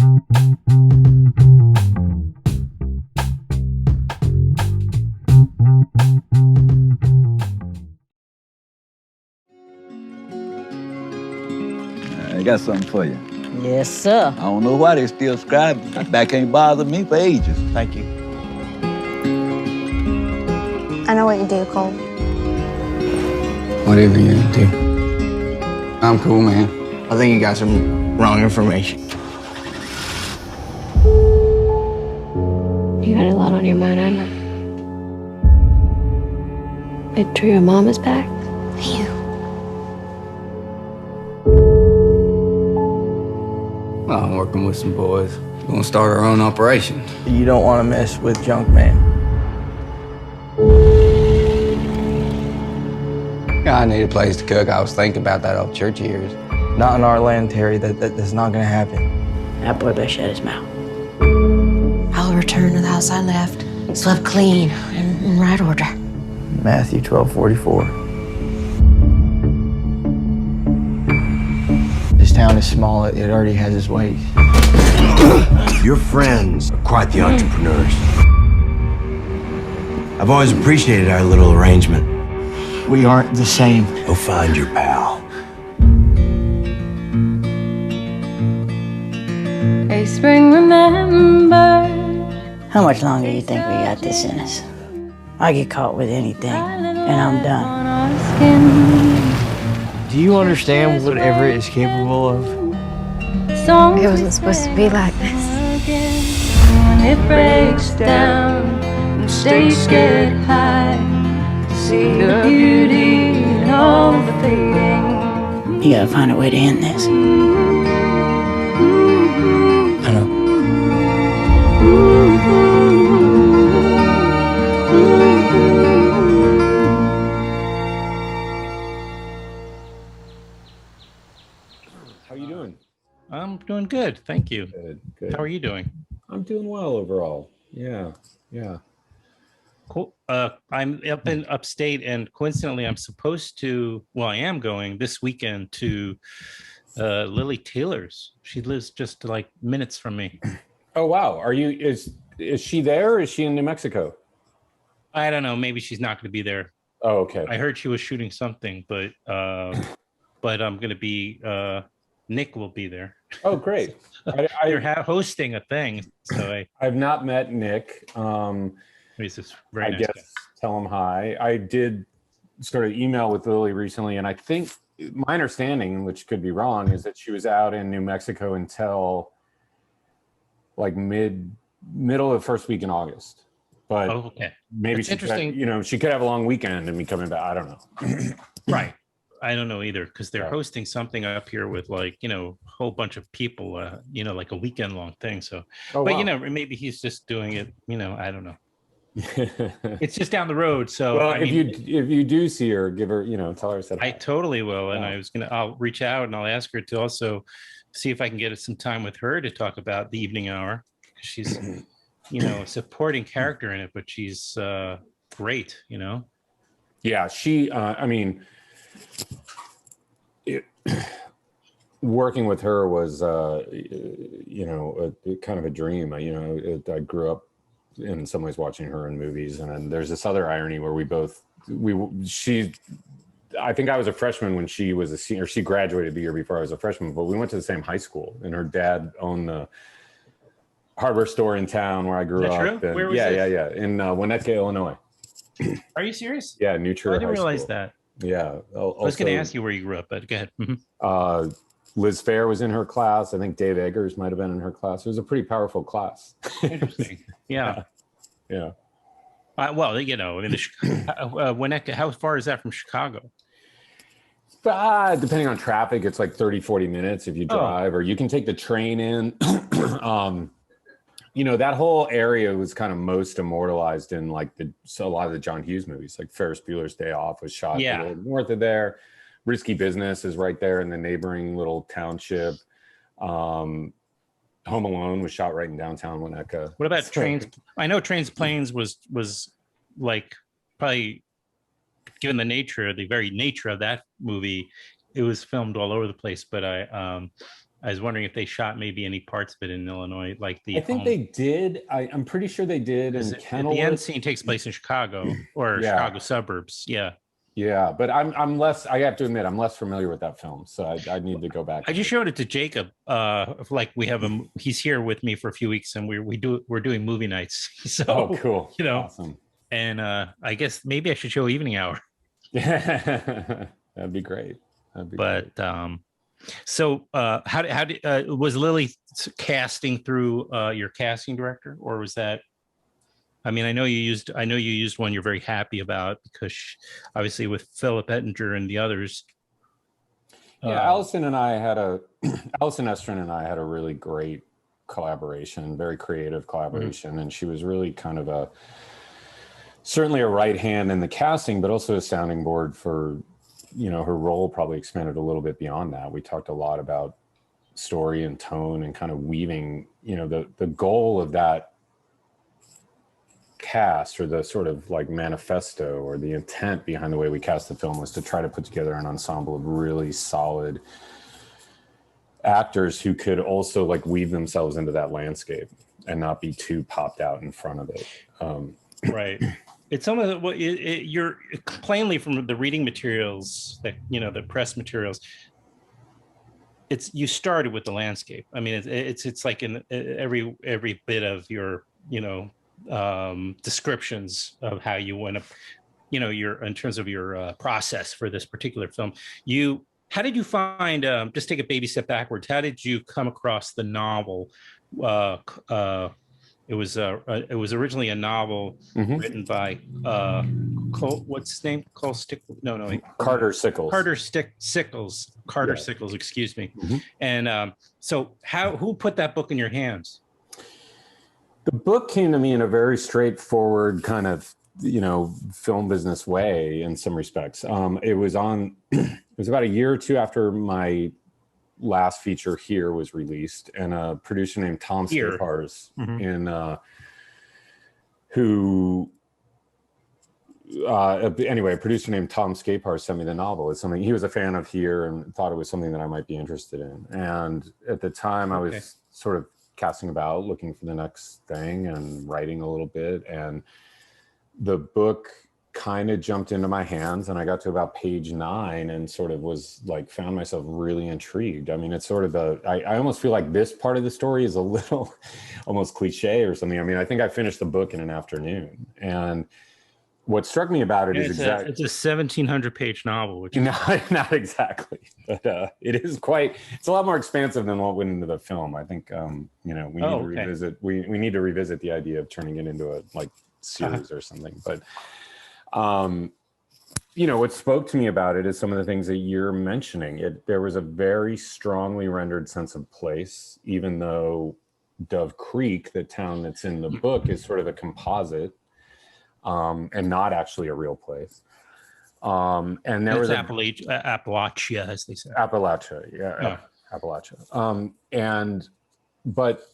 I got something for you. Yes, sir. I don't know why they still scribe. That can't bother me for ages. Thank you. I know what you do, Cole. Whatever you're into. I'm cool, man. I think you got some wrong information. You got a lot on your mind, I know. It's true your mom is back? Phew. Well, I'm working with some boys. We're gonna start our own operation. You don't want to mess with junk man. Yeah, I need a place to cook. I was thinking about that off church years. Not in our land, Terry. That's not gonna happen. That boy better shut his mouth. I'll return to the house I left, swept clean, and in right order. Matthew 12:44. This town is small. It already has its ways. Your friends are quite the entrepreneurs. I've always appreciated our little arrangement. We aren't the same. Go find your pal. Hey, spring, remember. How much longer do you think we got this in us? I get caught with anything, and I'm done. Do you understand what Everett is capable of? It wasn't supposed to be like this. When it breaks down, stay scared high. See the beauty in all the fading. You gotta find a way to end this. I know. How are you doing? I'm doing good, thank you. Good. How are you doing? I'm doing well overall. Yeah. Cool. I'm up in upstate, and coincidentally, I'm supposed to. Well, I am going this weekend to Lily Taylor's. She lives just like minutes from me. Oh wow. Is she there? Or is she in New Mexico? I don't know. Maybe she's not going to be there. Oh, okay. I heard she was shooting something, but I'm going to be. Nick will be there. Oh, great. You're hosting a thing, so I've not met Nick. he's just very I nice guess guy. tell him hi. I did sort of email with Lily recently, and I think my understanding, which could be wrong, is that she was out in New Mexico until like middle of first week in August. But Oh, okay. maybe That's interesting. She could have a long weekend and be coming back. I don't know. Right. I don't know either, because they're Yeah. hosting something up here with like, a whole bunch of people, like a weekend long thing. So, Oh, but wow. maybe he's just doing it, I don't know. It's just down the road. So, Well, I if mean, you do see her, give her, tell her I said I hi. totally will. And Yeah. I'll reach out and I'll ask her to also see if I can get some time with her to talk about the evening hour. She's, a supporting character in it, but she's great, Yeah, she. Working with her was, kind of a dream. I grew up in some ways watching her in movies, and then there's this other irony where I think I was a freshman when she was a senior. She graduated the year before I was a freshman, but we went to the same high school, and her dad owned the hardware store in town where I grew Is that up. true? And Where was yeah, this? yeah, in Winnetka, Illinois. Are you serious? Yeah, New Trier I didn't High realize School. that. Yeah. I was going to ask you where you grew up, but go ahead. Mhm. Liz Fair was in her class. I think Dave Eggers might have been in her class. It was a pretty powerful class. Interesting. Yeah. Yeah. Winnetka, how far is that from Chicago? Depending on traffic, it's like 30, 40 minutes if you drive, or you can take the train in. That whole area was kind of most immortalized in like a lot of the John Hughes movies, like Ferris Bueller's Day Off was shot a little north of there. Risky Business is right there in the neighboring little township. Home Alone was shot right in downtown Winnetka. What about Trains? I know Trains Planes was like probably, given the very nature of that movie, it was filmed all over the place. But I I was wondering if they shot maybe any parts of it in Illinois, like the. I think they did. I'm pretty sure they did. And the end scene takes place in Chicago or Chicago suburbs. Yeah. Yeah, but I'm less. I have to admit, I'm less familiar with that film, so I need to go back. I just showed it to Jacob. Like we have him. He's here with me for a few weeks, and we're doing movie nights. So cool. You know, awesome. And I guess maybe I should show Evening Hour. That'd be great. So how did was Lily casting through your casting director, or was that? I mean, I know you used one you're very happy about, because obviously with Philip Ettinger and the others. Yeah, Allison Estrin and I had a really great collaboration, very creative collaboration, and she was really kind of certainly a right hand in the casting, but also a sounding board for, you know, her role probably expanded a little bit beyond that. We talked a lot about story and tone and kind of weaving, you know, the goal of that cast, or the sort of like manifesto or the intent behind the way we cast the film, was to try to put together an ensemble of really solid actors who could also like weave themselves into that landscape and not be too popped out in front of it. Right. It's some of the, what you're plainly from the reading materials, that, you know, the press materials, you started with the landscape. I mean, it's like in every bit of your, you know, descriptions of how you went up, you know, in terms of your process for this particular film. How did you find, just take a baby step backwards, how did you come across the novel? It was originally a novel written by what's his name? Carter Sickles. Carter Sickles, excuse me. And so who put that book in your hands? The book came to me in a very straightforward kind of, you know, film business way in some respects. It was about a year or two after my last feature Here was released, and a producer named Tom Skapars a producer named Tom Skapars sent me the novel. It's something he was a fan of Here and thought it was something that I might be interested in. And at the time I was sort of casting about, looking for the next thing and writing a little bit, and the book kind of jumped into my hands, and I got to about page 9 and sort of was like, found myself really intrigued. I mean, it's sort of I almost feel like this part of the story is a little almost cliche or something. I mean, I think I finished the book in an afternoon, and what struck me about it is it's a 1,700 page novel, which not exactly, but it's a lot more expansive than what went into the film. I think you know, we need to revisit the idea of turning it into a like series or something. But you know, what spoke to me about it is some of the things that you're mentioning. There was a very strongly rendered sense of place, even though Dove Creek, the town that's in the book, is sort of a composite. And not actually a real place. And there was Appalachia, as they say. Appalachia. But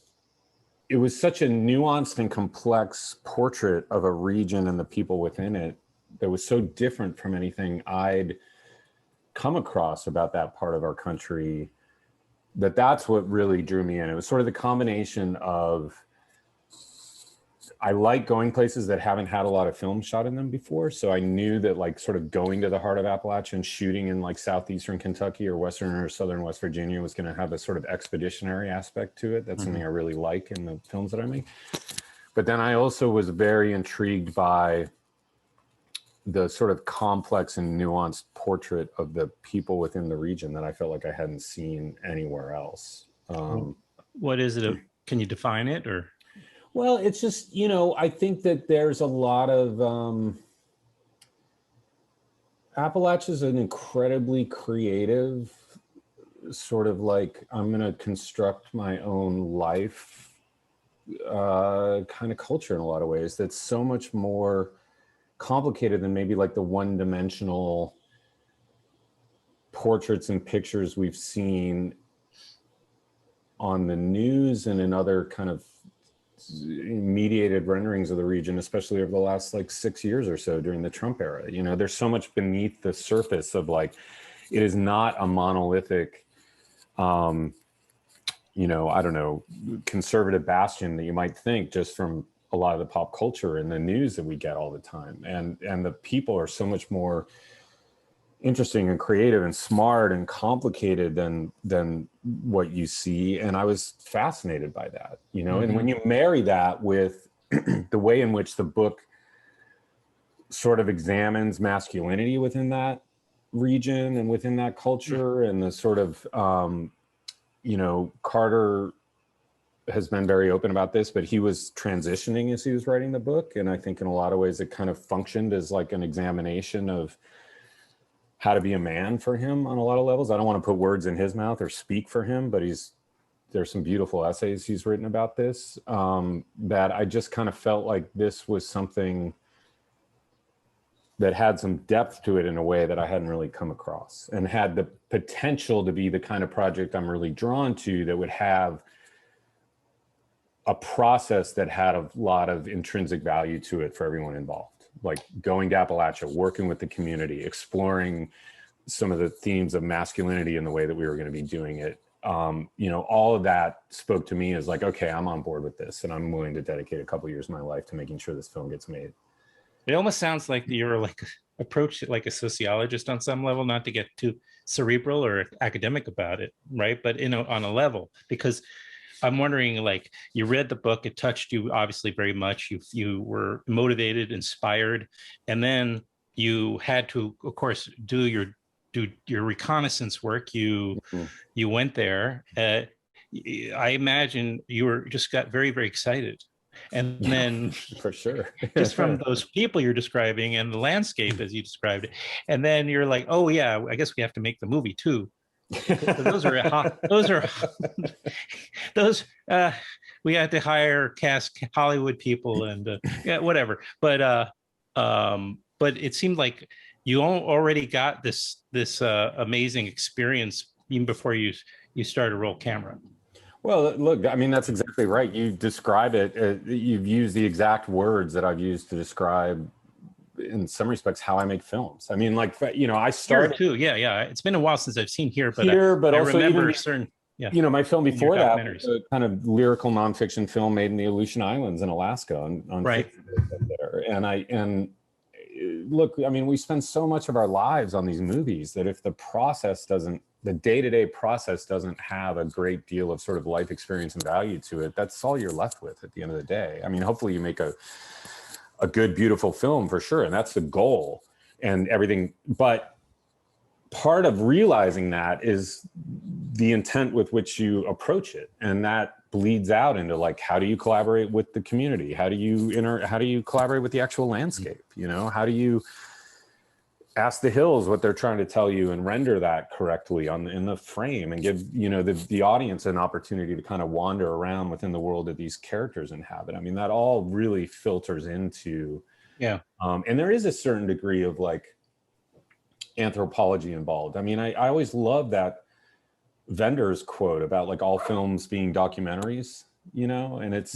it was such a nuanced and complex portrait of a region and the people within it that was so different from anything I'd come across about that part of our country, that's what really drew me in. It was sort of the combination of, I like going places that haven't had a lot of film shot in them before. So I knew that like sort of going to the heart of Appalachia and shooting in like southeastern Kentucky or western or southern West Virginia was going to have a sort of expeditionary aspect to it. That's something I really like in the films that I make. But then I also was very intrigued by the sort of complex and nuanced portrait of the people within the region that I felt like I hadn't seen anywhere else. What is it? Can you define it, or? Well, it's just, you know, I think that there's a lot of, Appalachia is an incredibly creative sort of like, I'm going to construct my own life kind of culture in a lot of ways that's so much more complicated than maybe like the one-dimensional portraits and pictures we've seen on the news and in other kind of mediated renderings of the region, especially over the last like 6 years or so during the Trump era. You know, there's so much beneath the surface of like, it is not a monolithic you know, I don't know, conservative bastion that you might think just from a lot of the pop culture and the news that we get all the time. And the people are so much more interesting and creative and smart and complicated than what you see. And I was fascinated by that, you know. And when you marry that with the way in which the book sort of examines masculinity within that region and within that culture, and the sort of you know, Carter has been very open about this, but he was transitioning as he was writing the book. And I think in a lot of ways it kind of functioned as like an examination of how to be a man for him on a lot of levels. I don't want to put words in his mouth or speak for him, but there's some beautiful essays he's written about this, that I just kind of felt like this was something that had some depth to it in a way that I hadn't really come across, and had the potential to be the kind of project I'm really drawn to, that would have a process that had a lot of intrinsic value to it for everyone involved. Like going to Appalachia, working with the community, exploring some of the themes of masculinity in the way that we were going to be doing it. You know, all of that spoke to me as like, okay, I'm on board with this, and I'm willing to dedicate a couple years of my life to making sure this film gets made. It almost sounds like you're like approached it like a sociologist on some level, not to get too cerebral or academic about it, right? But on a level, because I'm wondering, like, you read the book, it touched you obviously very much. You were motivated, inspired, and then you had to, of course, do your reconnaissance work. You went there. I imagine you got very, very excited. And then for sure, just from those people you're describing and the landscape as you described it, and then you're like, oh yeah, I guess we have to make the movie too. So we had to cast Hollywood people and yeah, whatever. But it seemed like you already got this amazing experience even before you started to roll camera. Well, look, I mean, that's exactly right. You describe it. You've used the exact words that I've used to describe, in some respects, how I make films. I mean, like, you know, I started here too. Yeah. It's been a while since I've seen Here, but but I also remember certain. Yeah. You know, my film before that was a kind of lyrical nonfiction film made in the Aleutian Islands in Alaska on right there. And look, I mean, we spend so much of our lives on these movies that if the day-to-day process doesn't have a great deal of sort of life experience and value to it, that's all you're left with at the end of the day. I mean, hopefully you make a good, beautiful film for sure, and that's the goal and everything. But part of realizing that is the intent with which you approach it, and that bleeds out into like, how do you collaborate with the community? How do you collaborate with the actual landscape? You know, how do you ask the hills what they're trying to tell you and render that correctly in the frame, and give, you know, the audience an opportunity to kind of wander around within the world that these characters inhabit. I mean, that all really filters into, and there is a certain degree of like anthropology involved. I mean, I always love that Vendor's quote about like all films being documentaries, you know, and it's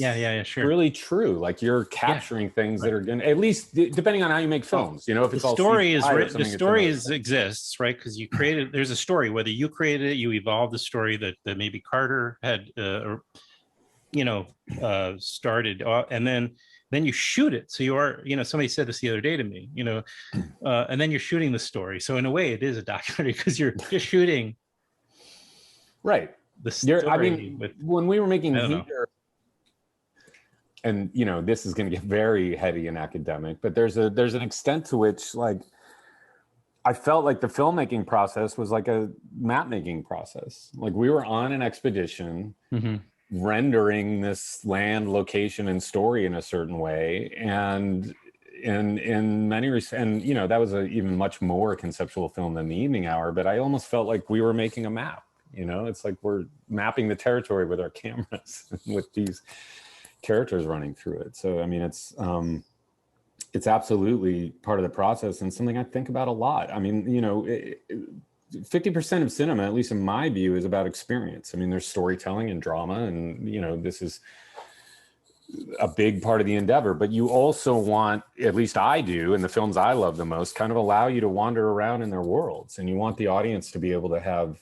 sure, really true. Like you're capturing things that are going to, at least depending on how you make films, you know, if it's the all story CGI, the story exists, right? Because you created, there's a story, whether you created it, you evolved the story that maybe Carter had, started, and then you shoot it. So you are, you know, somebody said this the other day to me, you know, and then you're shooting the story. So in a way it is a documentary because you're just shooting. Right. The story. I mean, when we were making Here, and you know, this is going to get very heady and academic, but there's an extent to which, like, I felt like the filmmaking process was like a map making process. Like we were on an expedition, rendering this land, location, and story in a certain way, and in many respects, and you know, that was an even much more conceptual film than The Evening Hour. But I almost felt like we were making a map. You know, it's like we're mapping the territory with our cameras with these characters running through it. So, I mean, it's absolutely part of the process and something I think about a lot. I mean, you know, 50% of cinema, at least in my view, is about experience. I mean, there's storytelling and drama, and, you know, this is a big part of the endeavor, but you also want, at least I do, in the films I love the most, kind of allow you to wander around in their worlds, and you want the audience to be able to have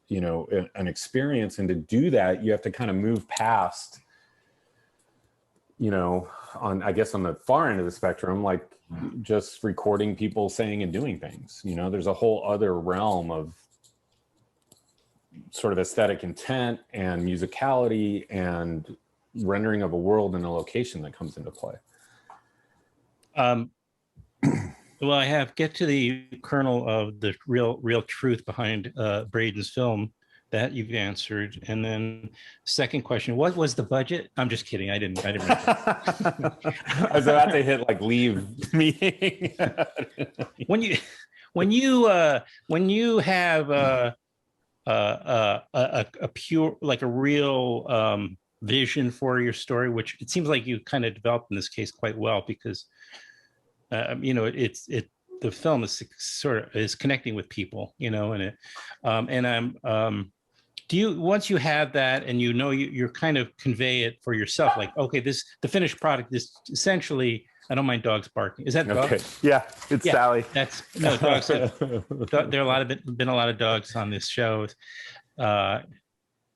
you know, an experience. And to do that, you have to kind of move past, you know, on, I guess on the far end of the spectrum, like just recording people saying and doing things. You know, there's a whole other realm of sort of aesthetic intent and musicality and rendering of a world and a location that comes into play. Well, I have get to the kernel of the real truth behind Braden's film that you've answered, and then second question: what was the budget? I'm just kidding. I didn't. I was about to hit like leave meeting. when you have a pure, like a real vision for your story, which it seems like you kind of developed in this case quite well, because you know, the film is sort of is connecting with people, you know, and do you, once you have that and you know, you're kind of convey it for yourself, like, okay, the finished product is essentially, I don't mind dogs barking. Is that dog? Okay. Yeah, it's Sally. That's no dogs. There are been a lot of dogs on this show.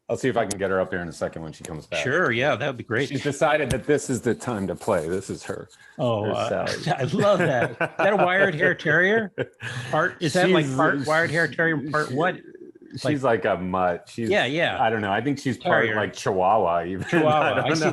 I'll see if I can get her up there in a second when she comes back. Sure, yeah, that would be great. She's decided that this is the time to play. This is her. Oh, I love that. Is that a wired hair terrier? Part wired hair terrier? Part what? She's like a mutt. She's yeah. I don't know. I think she's part like Chihuahua. Even. Chihuahua. I see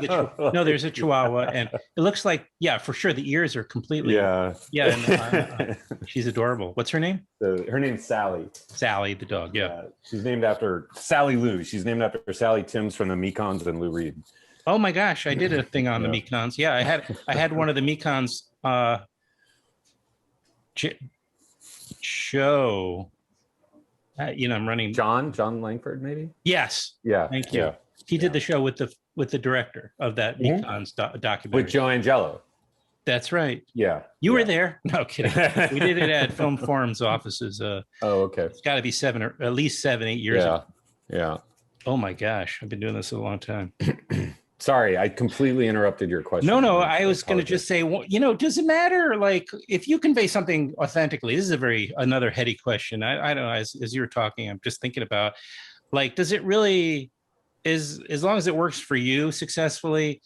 no. There's a Chihuahua, and it looks like for sure the ears are completely yeah. And, she's adorable. What's her name? Her name's Sally. Sally the dog. Yeah. She's named after Sally Lou. She's named after Sally Timms from the Mekons and Lou Reed. Oh my gosh, I did a thing on the Mekons. Yeah, I had one of the Mekons show. You know, I'm running John Langford, maybe. Yes. Yeah. Thank you. Yeah. He did the show with the director of that Mekons documentary with Joe Angelo. That's right. Yeah. You were there. No kidding. We did it at Film Forum's offices. Oh, okay. It's got to be at least 7-8 years ago. Yeah. Oh my gosh, I've been doing this a long time. Sorry, I completely interrupted your question. No, I was going to just say, well, you know, does it matter? Like, if you convey something authentically, this is another heady question. I don't know, as you were talking, I'm just thinking about, like, does it really, as long as it works for you successfully,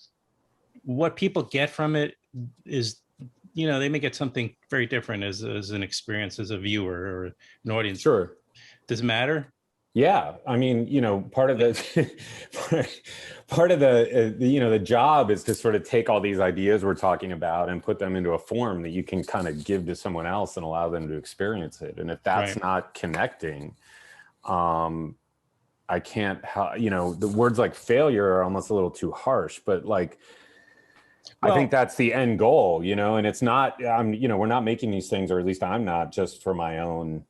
what people get from it is, you know, they may get something very different as an experience as a viewer or an audience. Sure. Does it matter? Yeah, I mean, you know, part of the you know, the job is to sort of take all these ideas we're talking about and put them into a form that you can kind of give to someone else and allow them to experience it. And if that's not connecting, I can't, you know, the words like failure are almost a little too harsh, but like, I think that's the end goal, you know, and it's not, you know, we're not making these things, or at least I'm not, just for my own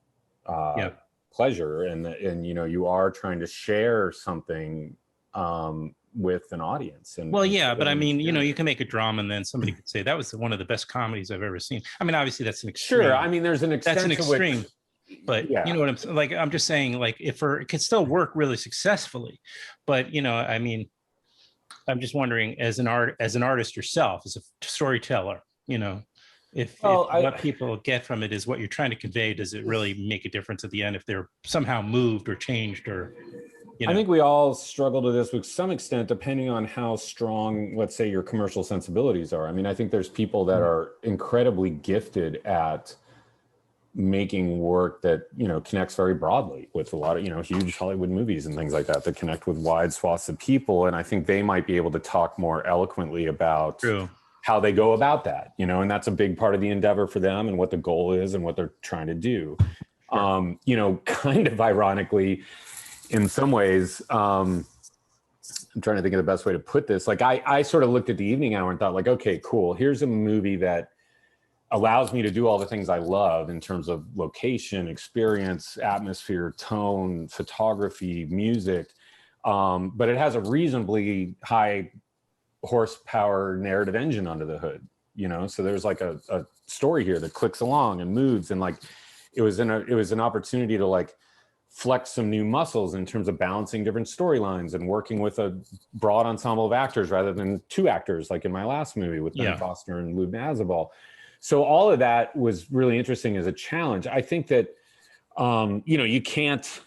pleasure, and you know, you are trying to share something with an audience. And but I mean, you know, you can make a drama and then somebody could say that was one of the best comedies I've ever seen. I mean, obviously that's an extreme. Sure, I mean, there's an extent that's an extreme, which, but you know what I'm like. I'm just saying, like, it can still work really successfully, but you know, I mean, I'm just wondering, as an artist yourself, as a storyteller, you know, if what people get from it is what you're trying to convey, does it really make a difference at the end if they're somehow moved or changed, or, you know? I think we all struggle to this with some extent, depending on how strong, let's say, your commercial sensibilities are. I mean, I think there's people that are incredibly gifted at making work that, you know, connects very broadly with a lot of, you know, huge Hollywood movies and things like that connect with wide swaths of people. And I think they might be able to talk more eloquently about how they go about that, you know, and that's a big part of the endeavor for them and what the goal is and what they're trying to do. You know, kind of ironically, in some ways, I'm trying to think of the best way to put this. Like, I sort of looked at The Evening Hour and thought, like, okay, cool. Here's a movie that allows me to do all the things I love in terms of location, experience, atmosphere, tone, photography, music. But it has a reasonably high horsepower narrative engine under the hood, you know? So there's like a story here that clicks along and moves. And like, it was an opportunity to like flex some new muscles in terms of balancing different storylines and working with a broad ensemble of actors rather than two actors, like in my last movie with Ben Foster and Lou Nazabal. So all of that was really interesting as a challenge. I think that, you know, you can't,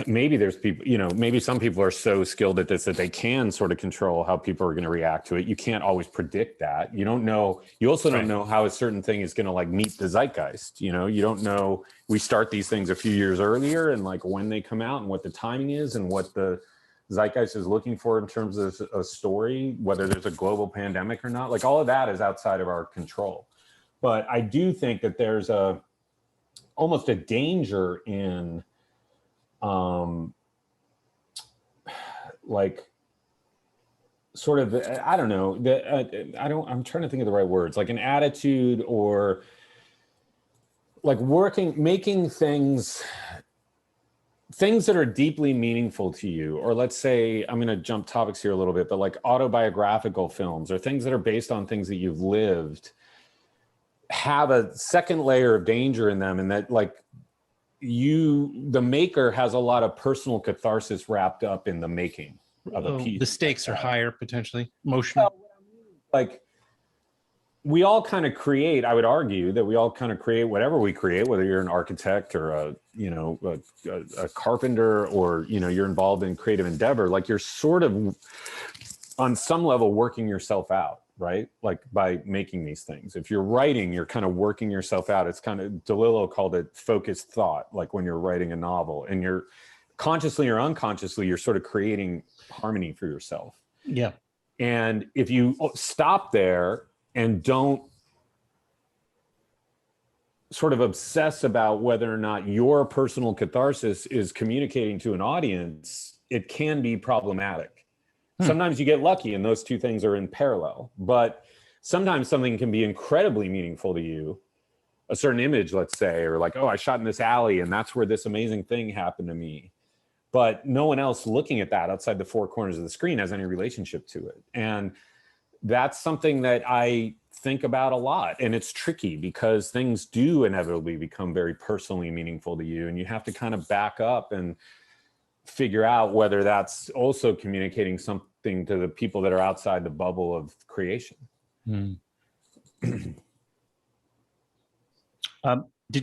maybe there's people, maybe some people are so skilled at this that they can sort of control how people are going to react to it. You can't always predict that. You don't know. You also don't know how a certain thing is going to like meet the zeitgeist. You don't know. We start these things a few years earlier, and like when they come out and what the timing is and what the zeitgeist is looking for in terms of a story, whether there's a global pandemic or not. Like all of that is outside of our control. But I do think that there's almost a danger in like sort of I don't know, I'm trying to think of the right words, like an attitude or like making things that are deeply meaningful to you, or let's say, I'm going to jump topics here a little bit, but like autobiographical films or things that are based on things that you've lived have a second layer of danger in them, and that like the maker has a lot of personal catharsis wrapped up in the making of a piece. The stakes are higher, potentially emotional. Like we all kind of create, I would argue that we all kind of create whatever we create, whether you're an architect or a carpenter, or, you're involved in creative endeavor, like you're sort of on some level working yourself out, right? Like by making these things. If you're writing, you're kind of working yourself out. It's kind of, DeLillo called it focused thought, like when you're writing a novel and you're consciously or unconsciously, you're sort of creating harmony for yourself. Yeah. And if you stop there and don't sort of obsess about whether or not your personal catharsis is communicating to an audience, it can be problematic. Sometimes you get lucky and those two things are in parallel, but sometimes something can be incredibly meaningful to you, a certain image, let's say, or like, oh, I shot in this alley and that's where this amazing thing happened to me. But no one else looking at that outside the four corners of the screen has any relationship to it. And that's something that I think about a lot. And it's tricky because things do inevitably become very personally meaningful to you. And you have to kind of back up and figure out whether that's also communicating something to the people that are outside the bubble of creation. Did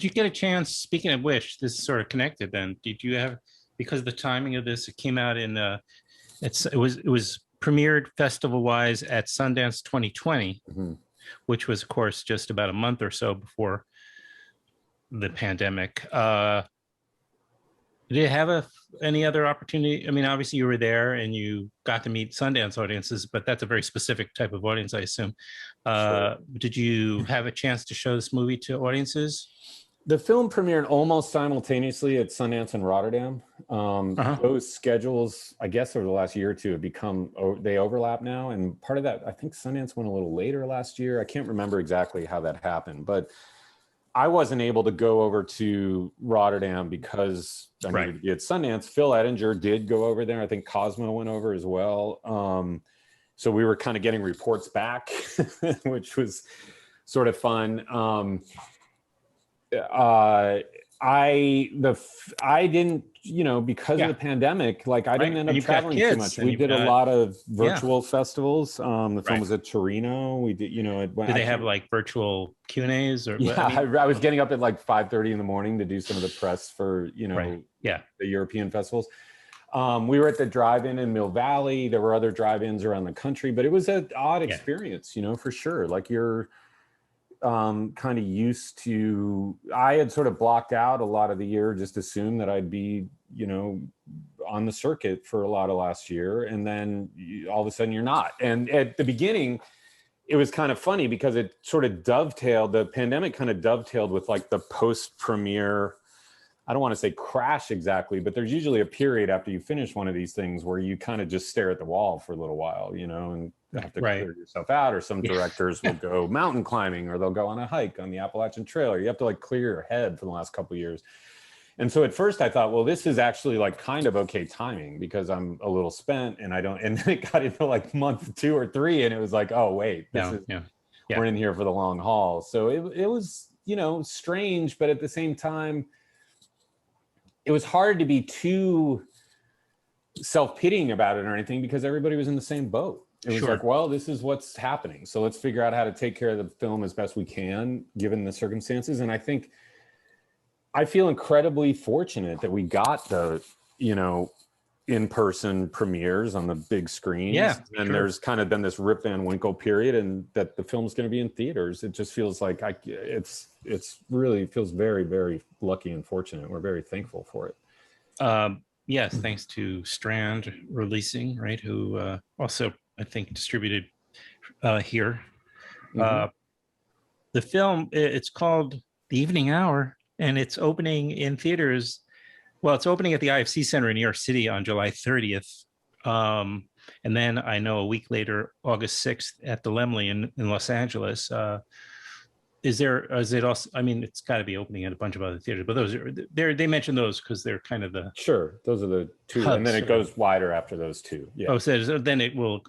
you get a chance, speaking of which, this is sort of connected then, did you have, because of the timing of this, it came out in, it was premiered festival-wise at Sundance 2020, which was, of course, just about a month or so before the pandemic. Did it have any other opportunity? I mean, obviously you were there and you got to meet Sundance audiences, but that's a very specific type of audience, I assume. Sure. Did you have a chance to show this movie to audiences? The film premiered almost simultaneously at Sundance and Rotterdam. Those schedules, I guess over the last year or two, have they overlap now. And part of that, I think Sundance went a little later last year. I can't remember exactly how that happened, but I wasn't able to go over to Rotterdam because I needed to be at Sundance. Phil Ettinger did go over there. I think Cosmo went over as well. So we were kind of getting reports back, which was sort of fun. I didn't, because of the pandemic, like I didn't end up traveling too much. We did a lot of virtual festivals. The film was at Torino. We did, did they have like virtual Q&As or? Yeah, I was getting up at like 5:30 in the morning to do some of the press for, the European festivals. We were at the drive-in in Mill Valley. There were other drive-ins around the country, but it was an odd experience, for sure. Like you're kind of used to, I had sort of blocked out a lot of the year, just assumed that I'd be, on the circuit for a lot of last year. And then all of a sudden you're not. And at the beginning, it was kind of funny because it sort of dovetailed, the pandemic kind of dovetailed with like the post-premiere, I don't want to say crash exactly, but there's usually a period after you finish one of these things where you kind of just stare at the wall for a little while, and have to clear yourself out, or some directors will go mountain climbing, or they'll go on a hike on the Appalachian Trail, or you have to like clear your head for the last couple of years. And so at first I thought, well, this is actually like kind of okay timing because I'm a little spent and and then it got into like month 2 or 3 and it was like, oh wait, we're in here for the long haul. So it was, strange, but at the same time, it was hard to be too self-pitying about it or anything because everybody was in the same boat. It was like, well, this is what's happening. So let's figure out how to take care of the film as best we can, given the circumstances. And I feel incredibly fortunate that we got the you know, in-person premieres on the big screens. Yeah, and sure. there's kind of been this Rip Van Winkle period, and that the film's going to be in theaters. It just feels like it's really feels very, very lucky and fortunate. We're very thankful for it. Yes, thanks to Strand Releasing, right? Who also, I think, distributed here. The film, it's called The Evening Hour, and it's opening in theaters. Well, it's opening at the IFC Center in New York City on July 30th. And then I know a week later, August 6th, at the Laemmle in Los Angeles. Is it also, I mean, it's got to be opening at a bunch of other theaters, but those are, they mentioned those because they're kind of the. Sure. Those are the two. hubs, and then it goes wider after those two. Yeah. Oh, so then it will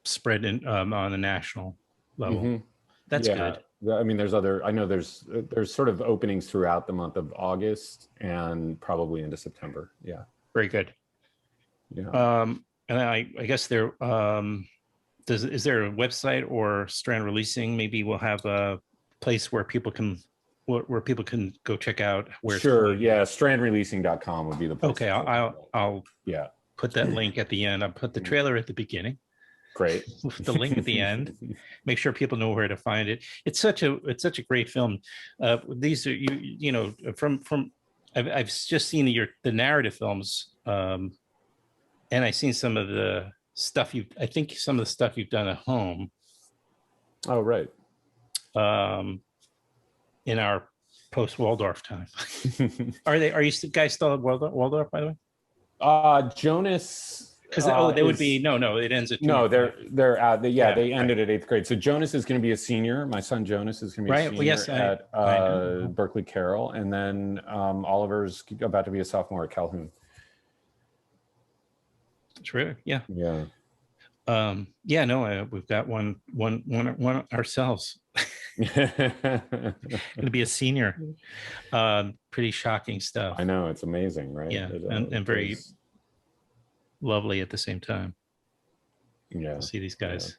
spread in on a national level. That's good. I mean, there's other, I know there's sort of openings throughout the month of August and probably into September. Yeah. Very good. Yeah. And I guess there, is there a website or Strand Releasing? Maybe we'll have a place where people can go check out where. Sure. Yeah. Strandreleasing.com would be the place. Okay. I'll put that link at the end. I'll put the trailer at the beginning. Great. With the link at the end. Make sure people know where to find it. It's such a great film. These are you know from I've just seen the narrative films, and I've seen some of the stuff I think some of the stuff you've done at home. Oh, right. In our post Waldorf time. Are you guys still at Waldorf, by the way? Jonas. Because they would be no, it ends at no, they're out. They ended at 8th grade. So Jonas is going to be a senior. My son Jonas is going to be a senior at Berkeley Carroll, and then Oliver's about to be a sophomore at Calhoun. True. Yeah. Yeah. We've got one ourselves. Going to be a senior. Pretty shocking stuff. I know, it's amazing, right? Yeah, and very lovely at the same time. Yeah. To see these guys.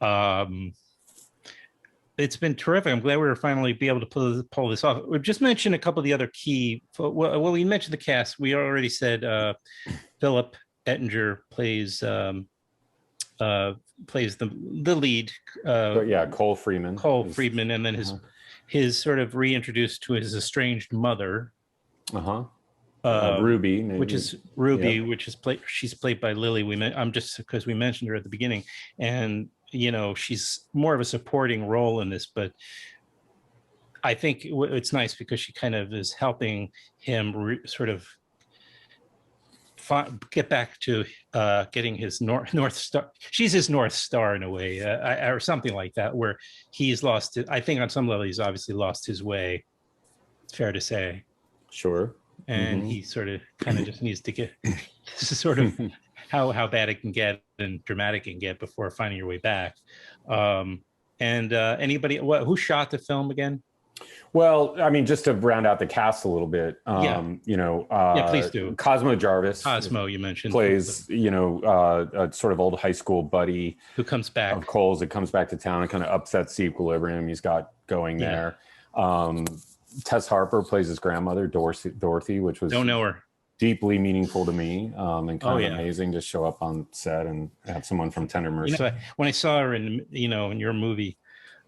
Yeah. It's been terrific. I'm glad we were finally be able to pull this off. We've just mentioned a couple of the other key. Well, we mentioned the cast. We already said Philip Ettinger plays the lead. Cole Freeman. Freeman, and then his sort of reintroduced to his estranged mother. Ruby, which is Ruby, which is she's played by Lily. I'm just because we mentioned her at the beginning, and you know she's more of a supporting role in this, but I think it's nice because she kind of is helping him sort of get back to getting his North Star. She's his North Star in a way, or something like that, where he's lost it. I think on some level he's obviously lost his way. It's fair to say. Sure. And he sort of kind of just needs to get this is sort of how bad it can get and dramatic it can get before finding your way back. Anybody who shot the film again? Well, I mean, just to round out the cast a little bit, please do. Cosmo Jarvis. Cosmo, you mentioned, plays, a sort of old high school buddy who comes back of Cole's. It comes back to town and kind of upsets the equilibrium he's got going there. Tess Harper plays his grandmother, Dorothy, which was don't know her. Deeply meaningful to me, and kind of amazing to show up on set and have someone from Tender Mercy. When I saw her in your movie,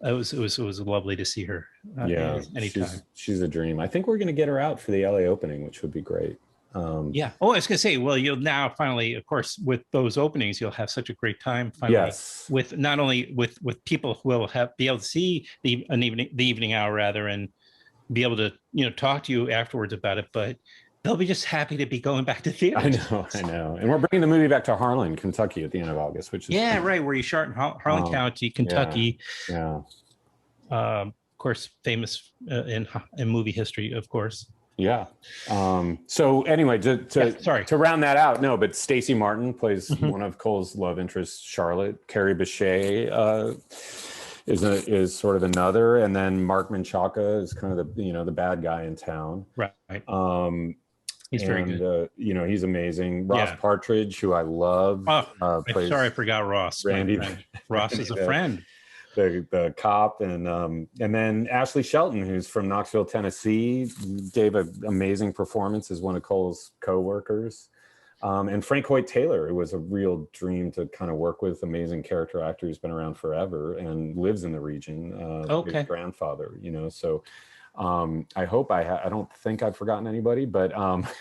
it was lovely to see her. Anytime. She's a dream. I think we're going to get her out for the LA opening, which would be great. I was going to say, well, you'll now finally, of course, with those openings, you'll have such a great time finally with not only with people who will be able to see the evening hour rather, and be able to talk to you afterwards about it, but they'll be just happy to be going back to theaters. I know. And we're bringing the movie back to Harlan, Kentucky at the end of August, which is right, where you shot in Harlan County, Kentucky. Yeah. Of course, famous in movie history, of course. Yeah. So anyway, to round that out, but Stacey Martin plays one of Cole's love interests, Charlotte. Carrie Bechet is sort of another, and then Mark Menchaca is kind of the bad guy in town. Right. He's very good. He's amazing. Ross Partridge, who I love. Sorry, I forgot Ross. Randy. Ross is a friend. the cop, and then Ashley Shelton, who's from Knoxville, Tennessee, gave an amazing performance as one of Cole's co-workers. And Frank Hoyt Taylor, it was a real dream to kind of work with. Amazing character actor who's been around forever and lives in the region. His grandfather, you know. So I hope I don't think I've forgotten anybody, but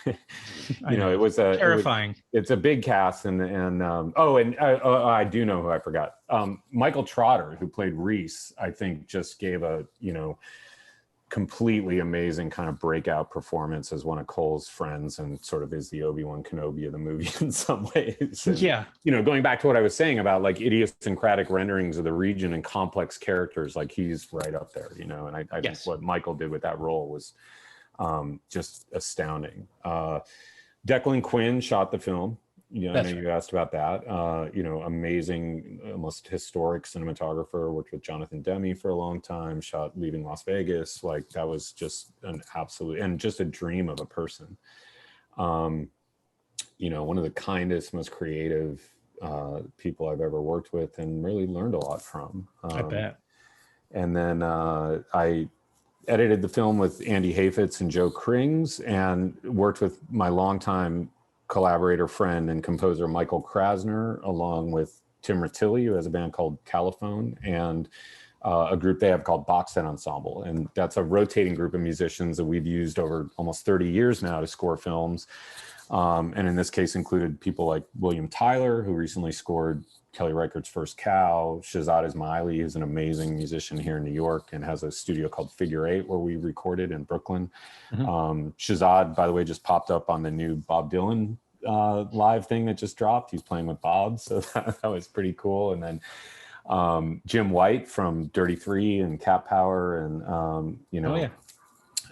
you know, it was terrifying. It's a big cast, and I do know who I forgot. Michael Trotter, who played Reese, I think just gave a, you know, completely amazing kind of breakout performance as one of Cole's friends, and sort of is the Obi-Wan Kenobi of the movie in some ways. And, yeah. You know, going back to what I was saying about like idiosyncratic renderings of the region and complex characters, like he's right up there, you know, and I think what Michael did with that role was just astounding. Declan Quinn shot the film. You know, I know you asked about that. You know, amazing, almost historic cinematographer. Worked with Jonathan Demme for a long time. Shot Leaving Las Vegas. Like that was just an absolute, and just a dream of a person. You know, one of the kindest, most creative people I've ever worked with, and really learned a lot from. I bet. And then I edited the film with Andy Hafitz and Joe Krings, and worked with my longtime collaborator, friend, and composer Michael Krasner, along with Tim Ratilli, who has a band called Caliphone, and a group they have called Box Set Ensemble. And that's a rotating group of musicians that we've used over almost 30 years now to score films. And in this case included people like William Tyler, who recently scored Kelly Reichardt's First Cow, Shahzad Ismaili, who's an amazing musician here in New York and has a studio called Figure Eight where we recorded in Brooklyn. Shahzad, by the way, just popped up on the new Bob Dylan live thing that just dropped. He's playing with Bob, so that was pretty cool. And then Jim White from Dirty Three and Cat Power, and you know,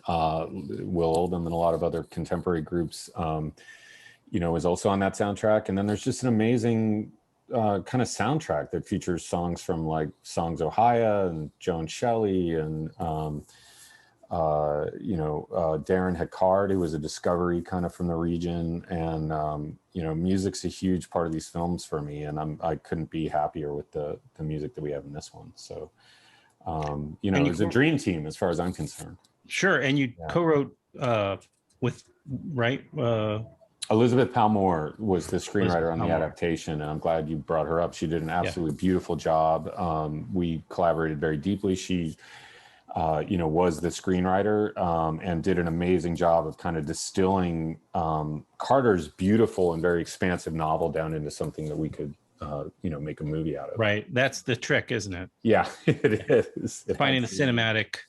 Will Oldham and a lot of other contemporary groups, you know, is also on that soundtrack. And then there's just an amazing kind of soundtrack that features songs from like Songs Ohia and Joan Shelley, and you know, Darren Hackard, who was a discovery kind of from the region. And you know, music's a huge part of these films for me, and I couldn't be happier with the music that we have in this one. So you know, it's a dream team as far as I'm concerned. Sure. And you co-wrote with, right? Elizabeth Palmore was the screenwriter on the adaptation, and I'm glad you brought her up. She did an absolutely beautiful job. We collaborated very deeply. She, you know, was the screenwriter, and did an amazing job of kind of distilling Carter's beautiful and very expansive novel down into something that we could, you know, make a movie out of. Right. That's the trick, isn't it? Yeah, it is. Finding the cinematic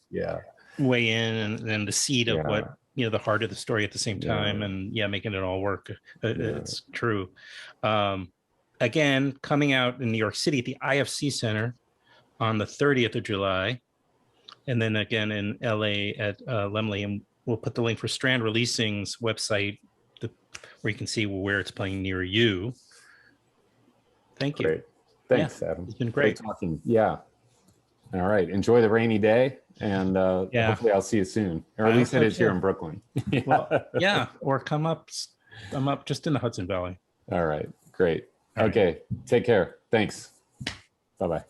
way in, and the seed of what, you know, the heart of the story at the same time, and making it all work. It's true. Again, coming out in New York City at the IFC Center on the 30th of July, and then again in LA at Lemley. And we'll put the link for Strand Releasing's website where you can see where it's playing near you. Thank you. Great. Thanks, Adam. It's been great talking. Yeah. All right. Enjoy the rainy day, and hopefully I'll see you soon, or at least it is here in Brooklyn. Well, or come up just in the Hudson Valley. All right. Great. Okay. Take care. Thanks. Bye-bye.